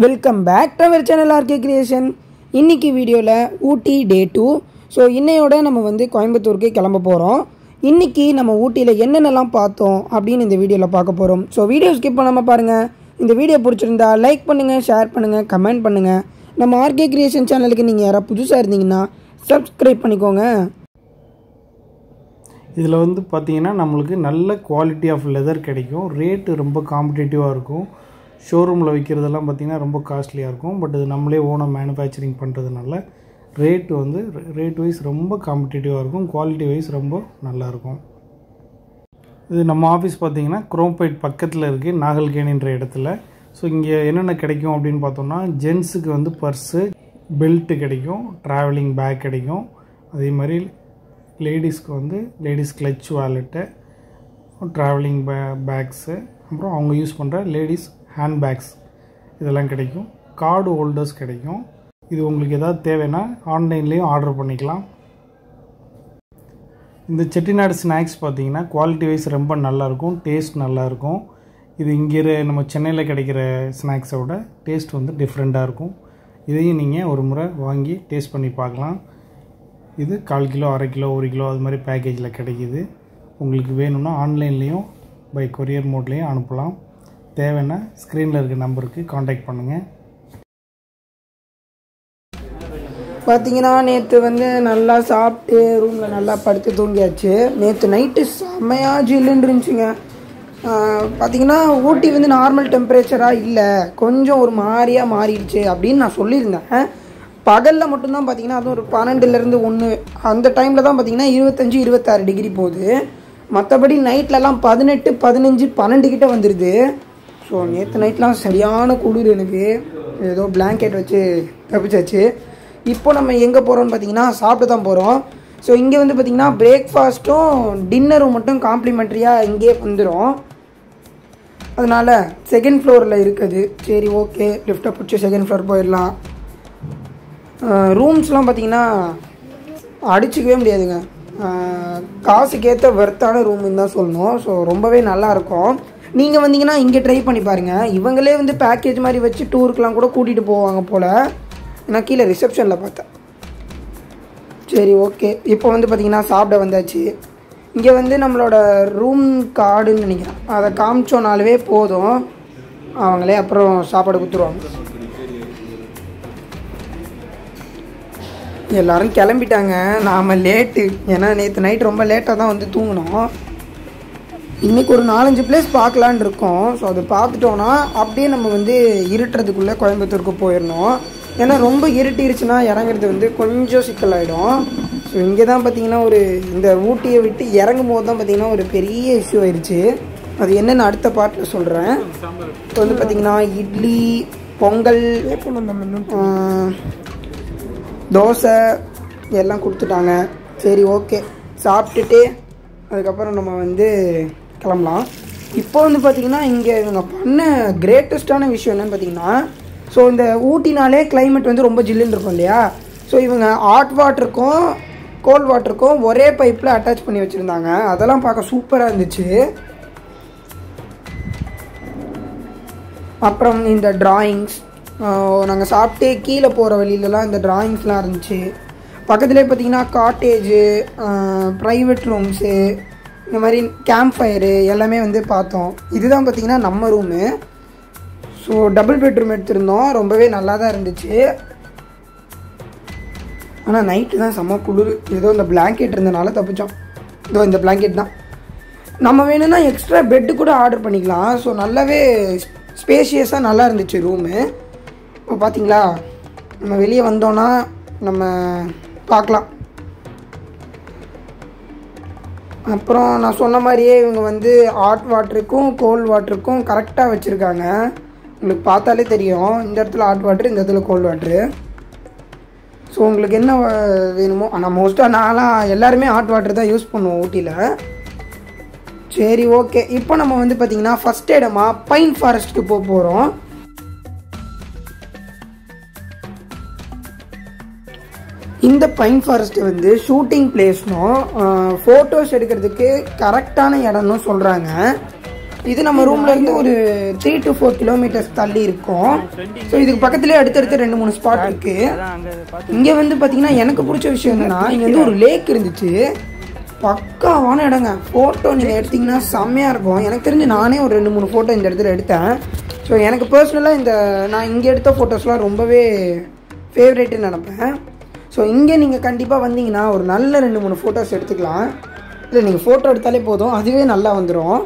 Welcome back to our channel RK creation. இன்னைக்கு வீடியோவில் ஊட்டி டே 2. So இன்னையோட நம்ம வந்து கோயம்புத்தூருக்கு கிளம்ப போகிறோம். இன்றைக்கி நம்ம ஊட்டியில் என்னென்னலாம் பார்த்தோம் அப்படின்னு இந்த வீடியோவில் பார்க்க போகிறோம். ஸோ வீடியோ ஸ்கிப் பண்ணாமல் பாருங்கள். இந்த வீடியோ பிடிச்சிருந்தா லைக் பண்ணுங்கள், ஷேர் பண்ணுங்கள், கமெண்ட் பண்ணுங்கள். நம்ம ஆர்கே கிரியேஷன் சேனலுக்கு நீங்கள் யாராவது புதுசாக இருந்தீங்கன்னா சப்ஸ்கிரைப் பண்ணிக்கோங்க. இதில் வந்து பார்த்திங்கன்னா நம்மளுக்கு நல்ல குவாலிட்டி ஆஃப் லெதர் கிடைக்கும். ரேட்டு ரொம்ப காம்படிட்டிவாக இருக்கும். ஷோரூமில் விற்கிறதெல்லாம் பார்த்திங்கன்னா ரொம்ப காஸ்ட்லியாக இருக்கும். பட் இது நம்மளே ஓனாக மேனுஃபேக்சரிங் பண்ணுறதுனால ரேட் வைஸ் ரொம்ப காம்படிட்டிவாக இருக்கும். குவாலிட்டி வைஸ் ரொம்ப நல்லாயிருக்கும். இது நம்ம ஆஃபீஸ் பார்த்திங்கன்னா குரோம்பேட் பக்கத்தில் இருக்குது, நாகல்கேணின்ற இடத்துல. ஸோ இங்கே என்னென்ன கிடைக்கும் அப்படின்னு பார்த்தோம்னா, ஜென்ஸுக்கு வந்து பர்ஸு, பெல்ட்டு கிடைக்கும், ட்ராவலிங் பேக் கிடைக்கும். அதே மாதிரி லேடிஸ்க்கு வந்து ladies clutch wallet, travelling bags, அப்புறம் அவங்க யூஸ் பண்ணுற லேடிஸ் ஹேண்ட் பேக்ஸ் இதெல்லாம் கிடைக்கும். கார்டு ஹோல்டர்ஸ் கிடைக்கும். இது உங்களுக்கு எதாவது தேவைன்னா ஆன்லைன்லேயும் ஆர்டர் பண்ணிக்கலாம். இந்த செட்டிநாடு ஸ்நாக்ஸ் பார்த்திங்கன்னா குவாலிட்டி வைஸ் ரொம்ப நல்லாயிருக்கும், டேஸ்ட் நல்லாயிருக்கும். இது இங்கே நம்ம சென்னையில் கிடைக்கிற ஸ்நாக்ஸை விட டேஸ்ட் வந்து டிஃப்ரெண்ட்டாக இருக்கும். இதையும் நீங்கள் ஒரு முறை வாங்கி டேஸ்ட் பண்ணி பார்க்கலாம். இது 1/4 கிலோ, 1/2 கிலோ, 1 கிலோ அது மாதிரி பேக்கேஜில் கிடைக்கிது. உங்களுக்கு வேணும்னா ஆன்லைன்லேயும் பை கொரியர் மோட்லேயும் அனுப்பலாம். தேவைன்னா ஸ்க்ரீனில் இருக்க நம்பருக்கு காண்டாக்ட் பண்ணுங்கள். பார்த்தீங்கன்னா நேற்று வந்து நல்லா சாப்பிட்டு ரூமில் நல்லா படுத்து தூங்கியாச்சு. நேற்று நைட்டு செம்மையாக ஜில்லுன்னு இருந்துச்சுங்க. பார்த்திங்கன்னா ஊட்டி வந்து நார்மல் டெம்பரேச்சராக இல்லை, கொஞ்சம் ஒரு மாதிரியாக மாறிடுச்சு அப்படின்னு நான் சொல்லியிருந்தேன். பகலில் மட்டும்தான் பார்த்திங்கன்னா அதுவும் ஒரு 12லேருந்து 1 அந்த டைமில் தான் பார்த்திங்கன்னா 25-26 டிகிரி போகுது. மற்றபடி நைட்லலாம் 18, 15, 12 கிட்ட வந்துடுது. ஸோ நேற்று நைட்லாம் சரியான குளிர். எனக்கு ஏதோ பிளாங்கெட் வச்சு தப்பிச்சாச்சு. இப்போ நம்ம எங்கே போகிறோம்னு பார்த்திங்கன்னா சாப்பிட்டு தான் போகிறோம். ஸோ இங்கே வந்து பார்த்திங்கன்னா பிரேக்ஃபாஸ்ட்டும் டின்னரும் மட்டும் காம்ப்ளிமெண்ட்ரியாக இங்கேயே வந்துடும். அதனால் செகண்ட் ஃப்ளோரில் இருக்குது. சரி, ஓகே, லிஃப்ட்டை பிடிச்சி செகண்ட் ஃப்ளோர் போயிடலாம். ரூம்ஸ்லாம் பார்த்திங்கன்னா அடிச்சிக்கவே முடியாதுங்க. காசுக்கேற்ற வர்த்தான ரூமுன்னு தான் சொல்லணும். ஸோ ரொம்பவே நல்லாயிருக்கும். நீங்கள் வந்தீங்கன்னா இங்கே ட்ரை பண்ணி பாருங்கள். இவங்களே வந்து பேக்கேஜ் மாதிரி வச்சு டூருக்கெலாம் கூட கூட்டிகிட்டு போவாங்க போல். நான் கீழே ரிசப்ஷனில் பார்த்தேன். சரி, ஓகே, இப்போ வந்து பார்த்திங்கன்னா சாப்பிட வந்தாச்சு. இங்கே வந்து நம்மளோட ரூம் கார்டுன்னு நினைக்கிறேன், அதை காமிச்சோனாலே போதும், அவங்களே அப்புறம் சாப்பாடு கொடுத்துருவாங்க. எல்லோரும் கிளம்பிட்டாங்க. நாம் லேட்டு, ஏன்னா நேற்று நைட் ரொம்ப லேட்டாக தான் வந்து தூங்கினோம். இன்றைக்கி ஒரு 4-5 பிளேஸ் பார்க்கலான் இருக்கோம். ஸோ அது பார்த்துட்டோன்னா அப்படியே நம்ம வந்து இருட்டுறதுக்குள்ளே கோயம்புத்தூருக்கு போயிடணும். ஏன்னா ரொம்ப இருட்டிருச்சுன்னா இறங்குறது வந்து கொஞ்சம் சிக்கலாயிடும். ஸோ இங்கே தான் பார்த்திங்கன்னா இந்த ஊட்டியை விட்டு இறங்கும் போது தான் பார்த்திங்கன்னா ஒரு பெரிய இஷ்யூ ஆயிடுச்சு. அது என்னென்னு அடுத்த பார்ட்டில் சொல்கிறேன். இப்போ வந்து பார்த்திங்கன்னா இட்லி, பொங்கல், தோசை எல்லாம் கொடுத்துட்டாங்க. சரி, ஓகே, சாப்பிட்டுட்டு அதுக்கப்புறம் நம்ம வந்து கிளம்பலாம். இப்போ வந்து பார்த்திங்கன்னா இங்கே இவங்க பண்ண கிரேட்டஸ்டான விஷயம் என்னென்னு பார்த்திங்கன்னா, ஸோ இந்த ஊட்டினாலே கிளைமேட் வந்து ரொம்ப ஜில்லுன்னு இருக்கும் இல்லையா. ஸோ இவங்க ஹாட் வாட்டருக்கும் கோல்ட் வாட்டருக்கும் ஒரே பைப்பில் அட்டாச் பண்ணி வச்சுருந்தாங்க. அதெல்லாம் பார்க்க சூப்பராக இருந்துச்சு. அப்புறம் இந்த டிராயிங்ஸ், நாங்கள் சாப்பிட்டு கீழே போகிற வழியிலலாம் இந்த டிராயிங்ஸ்லாம் இருந்துச்சு. பக்கத்துலேயே பார்த்திங்கன்னா காட்டேஜு, ப்ரைவேட் ரூம்ஸு, இந்த மாதிரி கேம்ப் ஃபயரு எல்லாமே வந்து பார்த்தோம். இதுதான் பார்த்திங்கன்னா நம்ம ரூமு. ஸோ டபுள் பெட்ரூம் எடுத்திருந்தோம். ரொம்பவே நல்லா தான் இருந்துச்சு. ஆனால் நைட்டு தான் செம்ம குளிர். ஏதோ இந்த பிளாங்கெட் இருந்தனால தப்பிச்சோம். இதோ இந்த பிளாங்கெட் தான். நம்ம வேணும்னா எக்ஸ்ட்ரா பெட்டு கூட ஆர்டர் பண்ணிக்கலாம். ஸோ நல்லாவே ஸ்பேஷியஸாக நல்லா இருந்துச்சு ரூமு. இப்போ பார்த்திங்களா, நம்ம வெளியே வந்தோன்னா நம்ம பார்க்கலாம். அப்புறம் நான் சொன்ன மாதிரியே இவங்க வந்து ஹாட் வாட்டருக்கும் கோல்ட் வாட்டருக்கும் கரெக்டாக வச்சுருக்காங்க. உங்களுக்கு பார்த்தாலே தெரியும், இந்த இடத்துல ஹாட் வாட்ரு, இந்த இடத்துல கோல்ட் வாட்ரு. ஸோ உங்களுக்கு என்ன வேணுமோ, ஆனால் மோஸ்ட்டாக நான்லாம் எல்லாருமே ஹாட் வாட்டர் தான் யூஸ் பண்ணுவோம் ஊட்டியில். சரி, ஓகே, இப்போ நம்ம வந்து பார்த்திங்கன்னா ஃபஸ்ட் இடமா பைன் ஃபாரஸ்ட்டுக்கு போக போகிறோம். இந்த பைன் ஃபாரஸ்ட் வந்து ஷூட்டிங் பிளேஸ்னும் ஃபோட்டோஸ் எடுக்கிறதுக்கு கரெக்டான இடம்னு சொல்கிறாங்க. இது நம்ம ரூம்ல இருந்து ஒரு 3 to 4 கிலோமீட்டர்ஸ் தள்ளி இருக்கும். ஸோ இதுக்கு பக்கத்துலேயே அடுத்தடுத்து 2-3 ஸ்பாட் இருக்கு. இங்கே வந்து பார்த்தீங்கன்னா எனக்கு பிடிச்ச விஷயம் என்னன்னா, இங்கே வந்து ஒரு லேக் இருந்துச்சு. பக்காவான இடங்க. ஃபோட்டோ நீங்கள் எடுத்திங்கன்னா செம்மையாக இருக்கும். எனக்கு தெரிஞ்சு நானே ஒரு 2-3 ஃபோட்டோ இந்த இடத்துல எடுத்தேன். ஸோ எனக்கு பர்சனலாக நான் இங்கே எடுத்த ஃபோட்டோஸ்லாம் ரொம்பவே ஃபேவரேட்டுன்னு நினப்பேன். ஸோ இங்கே நீங்கள் கண்டிப்பாக வந்தீங்கன்னா ஒரு நல்ல 2-3 ஃபோட்டோஸ் எடுத்துக்கலாம். இல்லை நீங்கள் ஃபோட்டோ எடுத்தாலே போதும், அதுவே நல்லா வந்துடும்.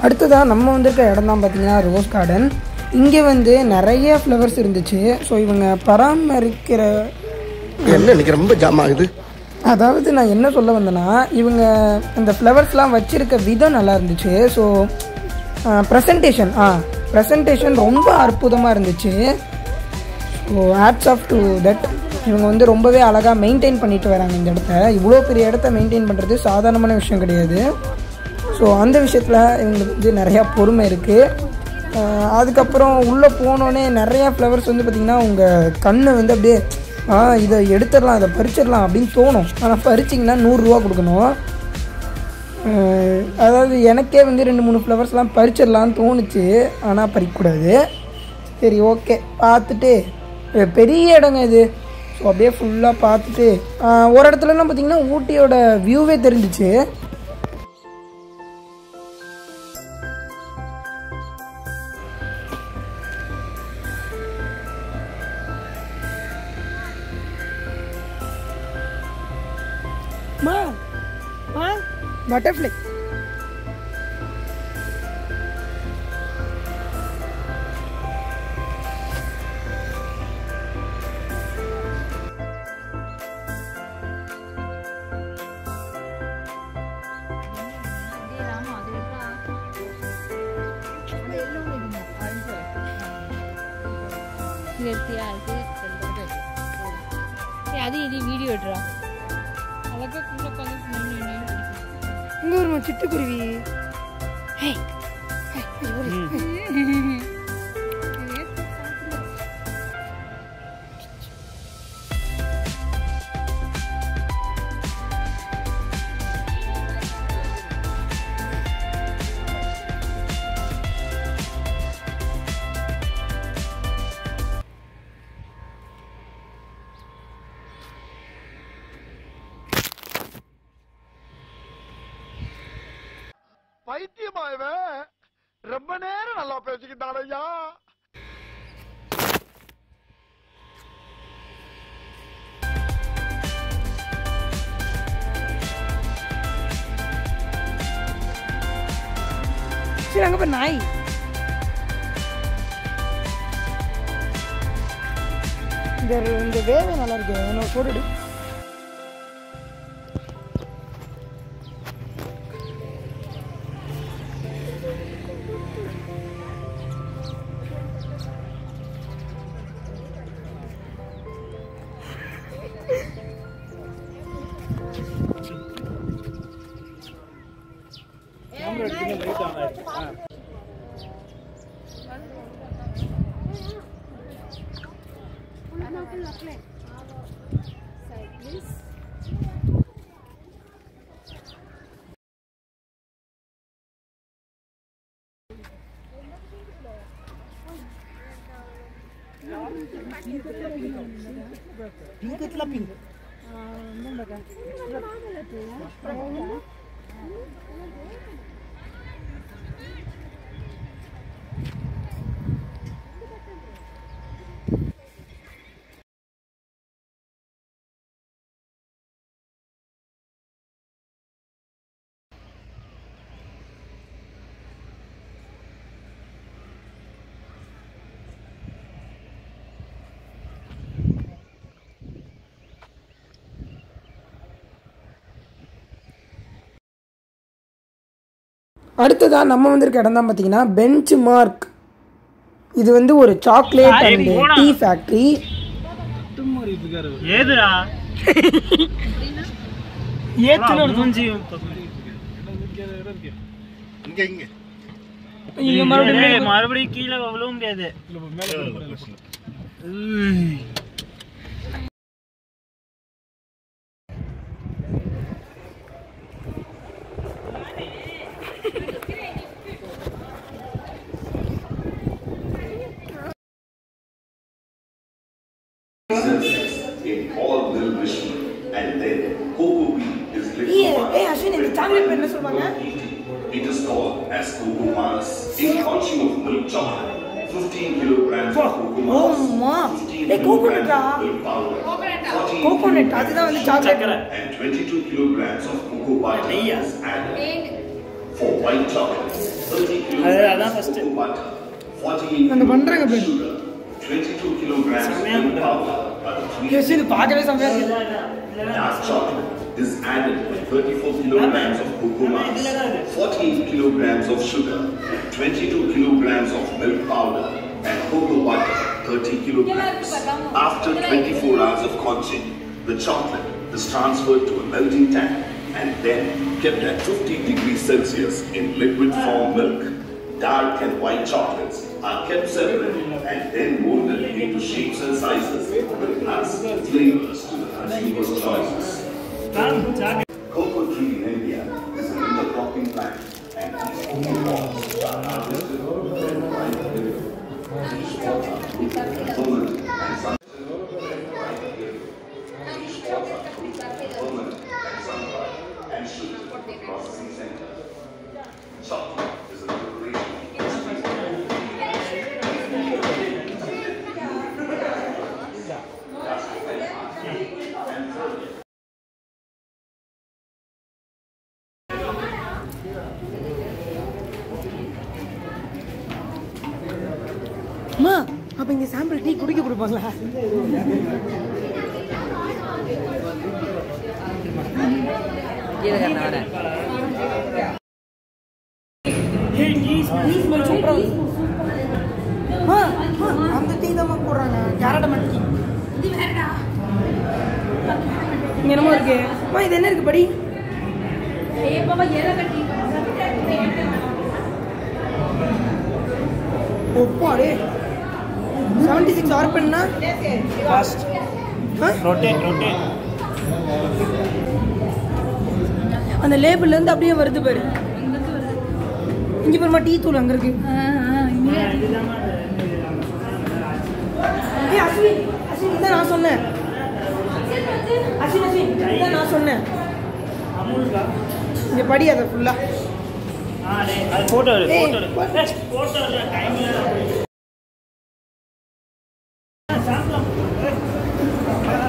அடுத்ததாக நம்ம வந்திருக்க இடம் தான் பார்த்தீங்கன்னா ரோஸ் கார்டன். இங்கே வந்து நிறைய ஃப்ளவர்ஸ் இருந்துச்சு. ஸோ இவங்க பராமரிக்கிற எனக்கு ரொம்ப ஜாம் ஆகுது. அதாவது நான் என்ன சொல்ல வந்தேன்னா, இவங்க இந்த ஃப்ளவர்ஸ்லாம் வச்சுருக்க விதம் நல்லா இருந்துச்சு. ஸோ ப்ரெசன்டேஷன் ரொம்ப அற்புதமாக இருந்துச்சு. So hats off to that. இவங்க வந்து ரொம்பவே அழகாக மெயின்டைன் பண்ணிட்டு வராங்க இந்த இடத்த. இவ்வளோ பெரிய இடத்த மெயின்டைன் பண்ணுறது சாதாரணமான விஷயம் கிடையாது. ஸோ அந்த விஷயத்தில் இவங்களுக்கு வந்து நிறையா பொறுமை இருக்குது. அதுக்கப்புறம் உள்ளே போனோடனே நிறையா ஃப்ளவர்ஸ் வந்து பார்த்திங்கன்னா உங்கள் கண்ணை வந்து அப்படியே இதை எடுத்துடலாம், இதை பறிச்சிடலாம் அப்படின்னு தோணும். ஆனால் பறிச்சிங்கன்னா 100 ரூபா கொடுக்கணும். அதாவது எனக்கே வந்து 2-3 ஃப்ளவர்ஸ்லாம் பறிச்சிடலான்னு தோணுச்சு, ஆனால் பறிக்கக்கூடாது. சரி ஓகே, பார்த்துட்டு பெரிய இடங்க இது. ஸோ அப்படியே ஃபுல்லாக பார்த்துட்டு ஒரு இடத்துலலாம் பார்த்திங்கன்னா ஊட்டியோட வியூவே தெரிஞ்சிச்சு. பட்டர்ஃப்ளை அது இது வீடியோ எடுறா அழகா குள்ள உட்காந்து இங்கே ஒரு சிட்டுக்குருவி. பைத்தியமாயவன் ரொம்ப நேரம் நல்லா பேசிக்கிட்டான் ஐயா. சரி அங்கே போய் நாய். இந்த வேவை நல்லா இருக்கு. நான் போட்டுடு. पिंक पिंक அடுத்ததாக நம்ம வந்திருக்க இடம் தான் பார்த்தீங்கன்னா பெஞ்ச் மார்க். இது வந்து ஒரு சாக்லேட் அண்ட் டீ ஃபேக்ட்ரி. ஏதுடா ஏத்துன மூஞ்சி இங்க மறுபடியும் கீழே விழ முடியாது. In all milk and then cocoa bean is It is called as cocoa mass. A consume of milk chocolate, 15 kilograms of cocoa mass, 15 kilograms of milk powder, 14 kilograms and 22 kilograms of cocoa butter is added. For white chocolate, 30 kilograms of cocoa butter, 48 kilograms of sugar, 22 kilograms of milk powder, dark chocolate is added with 34 kilograms of cocoa mass, 48 kilograms of sugar, 22 kilograms of milk powder and cocoa butter, 30 kilograms. After 24 hours of conching, the chocolate is transferred to a melting tank and then kept at 50 degrees Celsius in liquid form milk. Dark and white chocolates are kept separate and then molded into shapes and sizes with nuts, flavors to the consumer's choices. Cocoa tree in India is an intercropping plant and these cocoa palms are harvested and shipped to the processing center. Chocolate is a preparation. அம்மா அப்போ இங்கே sample tea குடிக்க கொடுப்பாங்களா? அந்த tea தான் போடுறாங்க, carrot tea. இங்க என்னமோ இருக்கு. அம்மா இது என்ன இருக்கு படி? ஒப்பாடே 76 ஆர் பண்ணா ஃபாஸ்ட் ரொட்டேட் அந்த லேபிள்ல இருந்து அப்படியே வருது பாரு. இங்க பாருமா டீ தூள் அங்க இருக்கு. ஏய் அஸ்வின் இதான் நான் சொன்னேன். அஸ்வின் இதான் நான் சொன்னேன். இங்க படி அத ஃபுல்லா. அது போட்டோ டைம் இல்ல.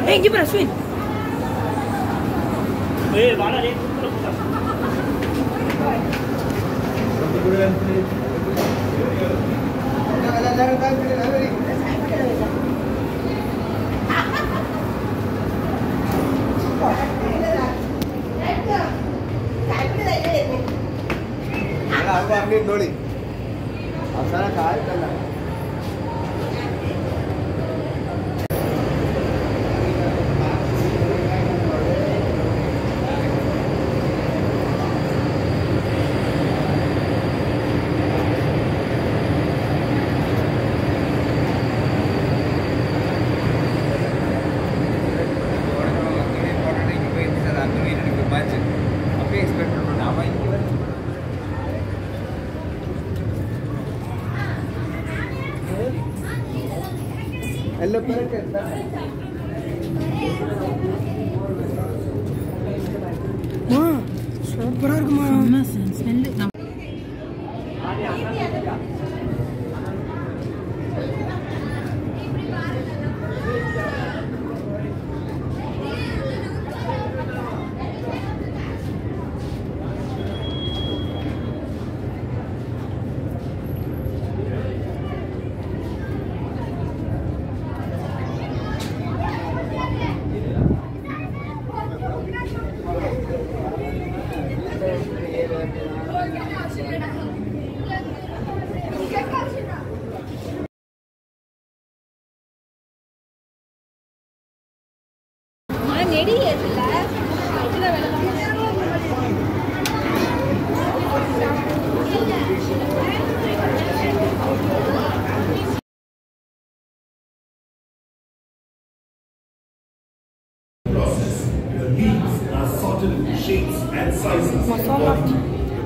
ஏய் இங்க பாரு அஸ்வின். ஏய் வாடா டேய். ನೋಡಿ ಅವಸರ ಕಾಯ್ತಲ್ಲ. ಎಲ್ಲ ஸ்மெல்லு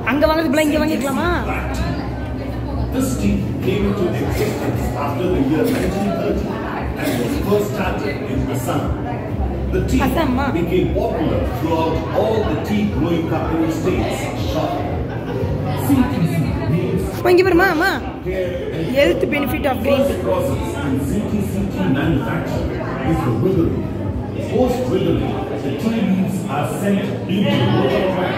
அங்க வாங்குறது இங்க வாங்கிக்கலாமா? This tea came into existence after the year 1930 and was first started in Assam. The tea became popular throughout all the tea growing company states. CTC means health benefit of green tea. Process in CTC manufacture is the wiggling. Post wiggling, the tea leaves are sent into water plant.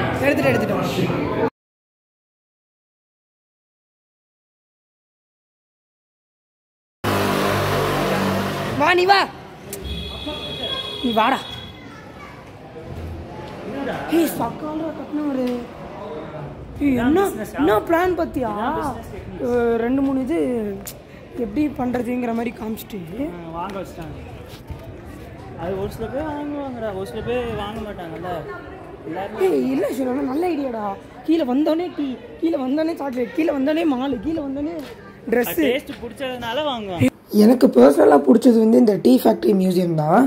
வா நீ வாடா. சக்கால கட்டின ஒரு என்ன plan பார்த்தியா? 2-3 இது எப்படி பண்ணுறதுங்கிற மாதிரி காமிச்சிட்டு வாங்க வச்சுட்டாங்க. அது ஒரு சில பேர் வாங்குவாங்கடா, ஒரு சில பேர் வாங்க மாட்டாங்கல்ல. இல்லை சொல்லணும், நல்ல ஐடியாடா. கீழே வந்தோடனே டீ, கீழே வந்தோடனே சாக்லேட், கீழே வந்தோடனே மாலு, கீழே வந்தோடனே ட்ரெஸ்ஸு. டேஸ்ட் பிடிச்சதுனால வாங்குவாங்க. எனக்கு பர்சனலாக பிடிச்சது வந்து இந்த டீ ஃபேக்ட்ரி மியூசியம் தான்.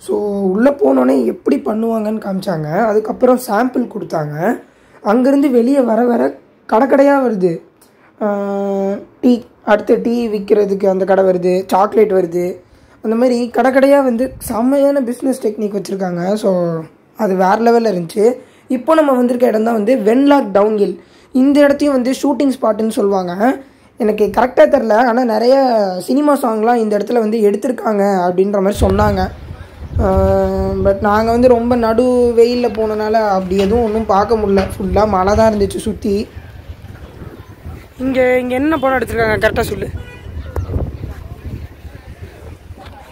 ஸோ உள்ளே போனோடனே எப்படி பண்ணுவாங்கன்னு காமிச்சாங்க. அதுக்கப்புறம் சாம்பிள் கொடுத்தாங்க. அங்கேருந்து வெளியே வர வர கடைக்கடையாக வருது. டீ, அடுத்த டீ விற்கிறதுக்கு அந்த கடை வருது, சாக்லேட் வருது, அந்த மாதிரி கடைக்கடையாக வந்து செம்மையான பிஸ்னஸ் டெக்னிக் வச்சுருக்காங்க. ஸோ அது வேறு லெவலில் இருந்துச்சு. இப்போ நம்ம வந்திருக்க இடம் தான் வந்து வென்லாக் டவுன்ஹில். இந்த இடத்தையும் வந்து ஷூட்டிங் ஸ்பாட்டுன்னு சொல்லுவாங்க. எனக்கு கரெக்டாக தெரில, ஆனால் நிறைய சினிமா சாங்லாம் இந்த இடத்துல வந்து எடுத்திருக்காங்க அப்படின்ற மாதிரி சொன்னாங்க. பட் நாங்கள் வந்து ரொம்ப நடு வெயிலில் போனனால அப்படி எதுவும் ஒன்றும் பார்க்க முடியல. ஃபுல்லாக மழை தான் இருந்துச்சு சுற்றி. இங்கே என்ன படம் எடுத்திருக்காங்க கரெக்டாக சொல்லு.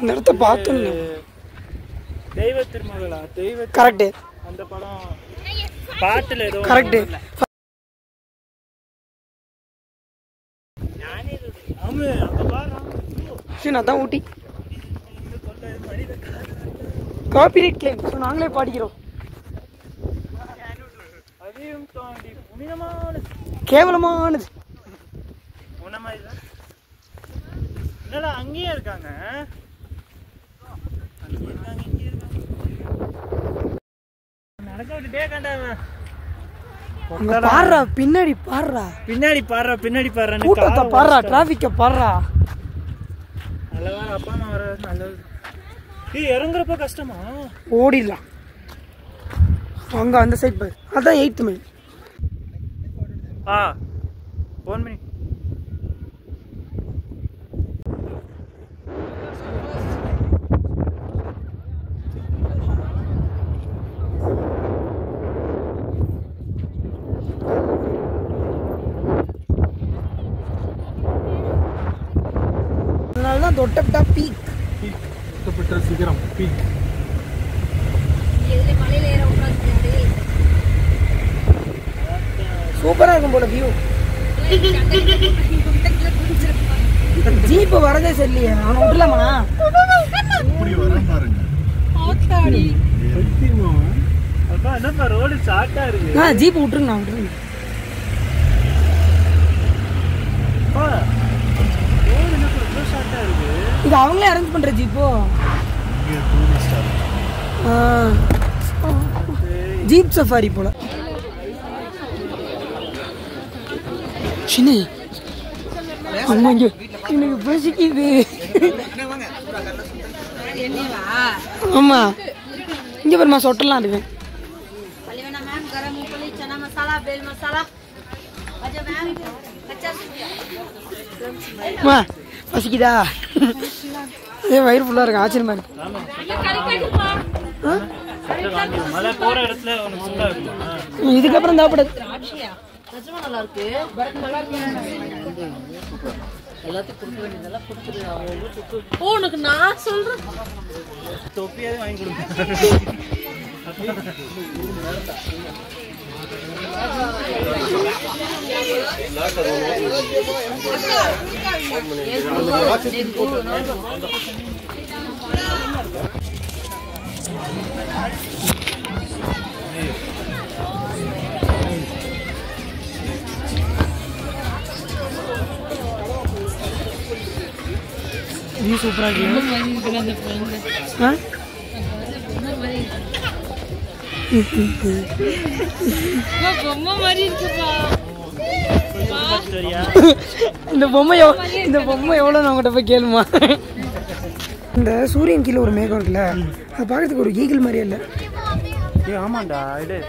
இந்த இடத்த பார்த்தோம். தெய்வ திருமகளா? கரெக்டு. அந்த படம் பாட்டில் ஏதோ கரெக்டு. அதான் ஊட்டி காப்பிரைட் கிளைம். ஸோ நாங்களே பாடிக்கிறோம். அதையும் தாண்டி புனிதமானது, கேவலமானது. என்னடா அங்கேயே இருக்காங்க, நடக்க விட்டுட்டே கண்டாவ. பாடுறா பின்னாடி, பாடுறா பின்னாடி, பாடுறா பின்னாடி, பாடுறா கூட்டத்தை பாடுறா, டிராஃபிக்கை பாடுறா. நல்லவா அப்பா அம்மா வர நல்லது. இறங்குறப்ப கஷ்டமா? ஓடிடலாம் அங்கே அந்த சைட் பாரு. அதான் 8th மைல். 1 minute. அதனாலதான் தொட்டப்பட்டா பீக். தொட்டப்பட்ட சிகரம் பீக். சூப்பரா இருக்கும் போல வியூ. ஜீப் வரதே சரியில்லையே, அவன் விடலாமா? ரோடு ஷார்ட்டா இருக்கு. ஜீப் விட்டுருங்க, நான் விட்டுருங்க. இது அவங்களே அரேஞ்ச் பண்ற ஜீப்போ. ஜீப் சஃபாரி போல. சின்ன அம்மா இங்க எனக்கு பசிக்குது. ஆமா இங்க பாருமா சொட்டெல்லாம் இருக்கு. गरम मूंगफली चना मसाला बेल मसाला பசிக்குதா? வயிறு ஃபுல்லாக இருக்கு, ஆச்சரியமா இருக்கு. மழை போகிற இடத்துல இதுக்கப்புறம் சாப்பிட நல்லா இருக்கு. எல்லாத்தையும் கொடுக்க வேண்டியதெல்லாம் கொடுத்துரு. உனக்கு நான் சொல்றேன், தொப்பியாவது வாங்கி கொடுங்க. இது சூப்பராக இருக்கு. பொம்மை மாதிரி இருக்குப்பா. இந்த பொம்மை எவ்வளோ நான் உங்கள்கிட்ட போய் கேளுமா? இந்த சூரியன் கீழே ஒரு மேகம் இருக்குல்ல, அது பார்க்கறதுக்கு ஒரு ஈகிள் மாதிரியே இல்லை? ஆமாண்டா இது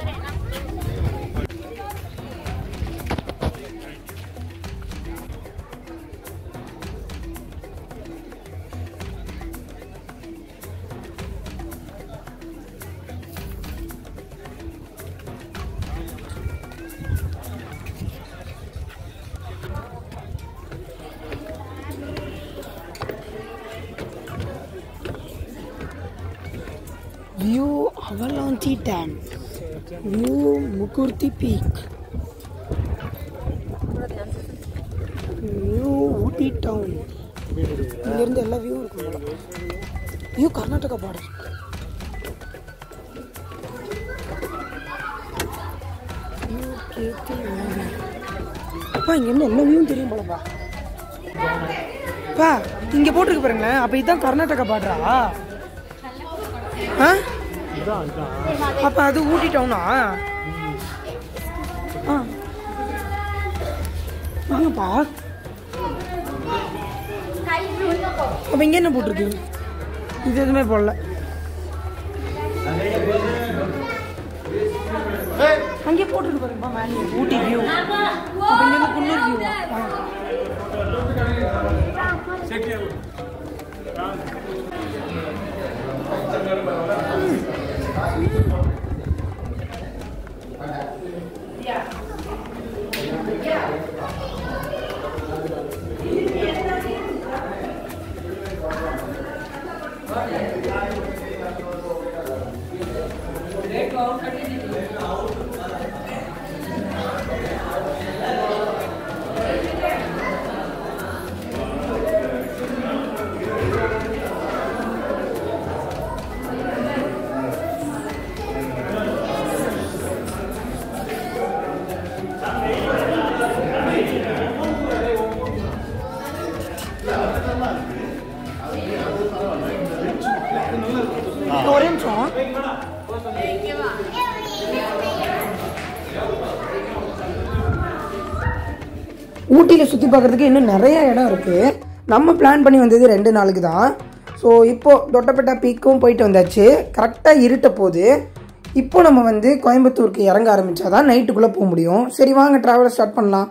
view Avalanche dam, view Mukurthi peak, view Ooty town. இங்கேருந்து எல்லா வியூவும் இருக்கும். View Karnataka border. அப்பா இங்கேருந்து எல்லா வியூவும் தெரியும் போலப்பா. பா இங்கே போட்டிருக்கு பாருங்களேன். அப்போ இதுதான் கர்நாடகா பார்டரா? அப்ப அது ஊட்டி டவுனா? வாங்கப்பா. அப்ப இங்க என்ன போட்டிருக்கு? இது எதுவுமே போடல. அங்கே போட்டிருக்கு பாருங்கப்பா, மேலே ஊட்டி வியூ. அப்ப இங்க குன்னூர் வியூவா? ஒரே நிமிஷம். ஊட்டியில் சுற்றி பார்க்குறதுக்கு இன்னும் நிறைய இடம் இருக்குது. நம்ம பிளான் பண்ணி வந்தது 2 நாளுக்கு தான். ஸோ இப்போது தொட்டபெட்டா பீக்கும் போயிட்டு வந்தாச்சு. கரெக்டாக இருட்ட போகுது. இப்போ நம்ம வந்து கோயம்புத்தூருக்கு இறங்க ஆரம்பித்தா தான் நைட்டுக்குள்ளே போக முடியும். சரி வாங்க ட்ராவலை ஸ்டார்ட் பண்ணலாம்.